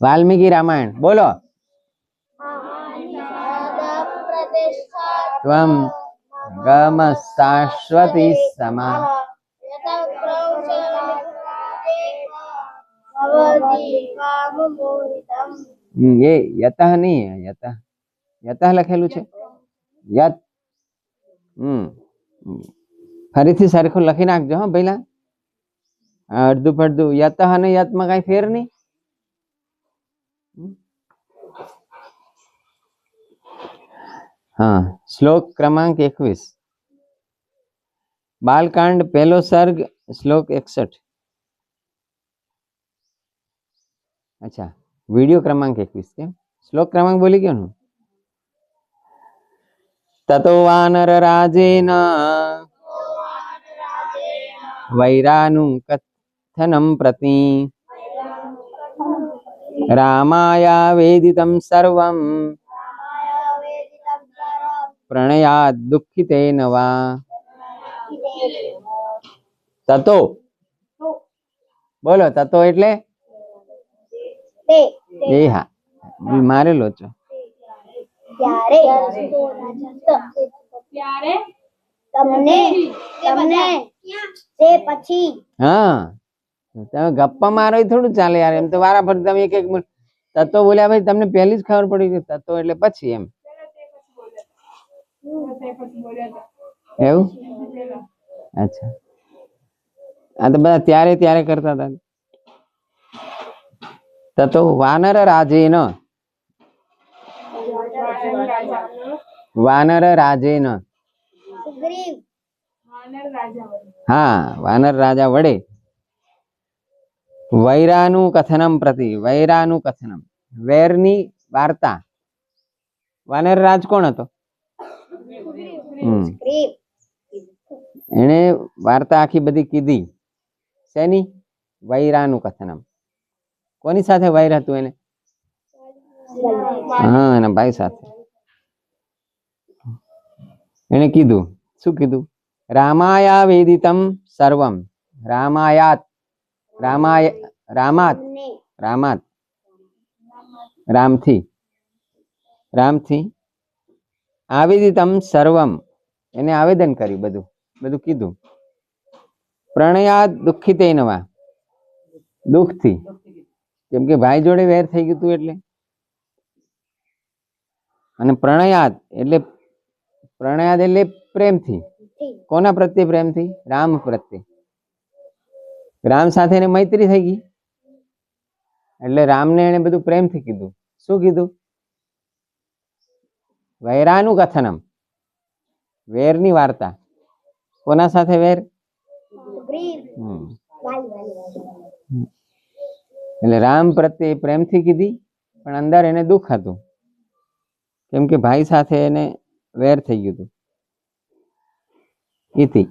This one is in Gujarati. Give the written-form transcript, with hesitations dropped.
વાલ્મીકી રામાયણ બોલો. ત્વમ ગમ શાશ્વતી સમા. એ યતઃ નહીં, યતઃ યતઃ લખેલું છે યત. ફરીથી સરખું લખી નાખજો હો પહેલા. અડધું પડધું યતઃ અને યતમાં કઈ ફેર નહીં. हाँ, श्लोक क्रमांक 21 बालकांड पहलो सर्ग श्लोक 61. अच्छा, वीडियो क्रमांक 21 के श्लोक क्रमांक बोली क्यों नु. ततो वानर राजेन वैरानु कथनं प्रति रामाया वेदितं सर्वं प्रणयाद दुःखितेन वा. તતો બોલો. તતો એટલે એ હા મારેલો છો. હા, તમે ગપ્પા મારો થોડું ચાલે યાર. એમ તો વારા ફરતી તમે એક એક મિનિટ તતો બોલ્યા ભાઈ તમને પહેલી જ ખબર પડી કે તતો એટલે પછી એમ એવું. અચ્છા, આ તો બધા ત્યારે ત્યારે કરતા હતા. તતો વાનર રાજેન, વાનર રાજેન, હા વાનર રાજા વડે વૈરાનું કથનમ પ્રતિ, વૈરાનું કથનમ વેરની વાર્તા. વાનર રાજ કોણ હતો? એને વાર્તા આખી બધી કીધી. શેની? વૈરાનું કથનમ. કોની સાથે વૈર હતું એને? હા, એના ભાઈ સાથે. એને કીધું. શું કીધું? રામાયા વેદિતમ સર્વમ. રામાયાત, રામાય રામાત, રામાત રામથી, રામથી આવેદિતમ સર્વમ એને આવેદન કર્યું, બધું બધું કીધું. પ્રણયાદ દુઃખિતેન વા, દુઃખથી, કેમ કે ભાઈ જોડે વેર થઈ ગયું હતું એટલે. અને પ્રણયાદ એટલે, પ્રણયાદ એટલે પ્રેમથી. કોના પ્રત્યે પ્રેમથી? રામ પ્રત્યે. રામ સાથે એને મૈત્રી થઈ ગઈ એટલે રામને એને બધું પ્રેમથી કીધું. શું કીધું? વૈરાનું કથનમ, વેરની વાર્તા. કોના સાથે વેર? એટલે રામ પ્રત્યે પ્રેમથી કીધી, પણ અંદર એને દુઃખ હતું, કેમ કે ભાઈ સાથે એને વેર થઈ ગયું હતું. ઇતિ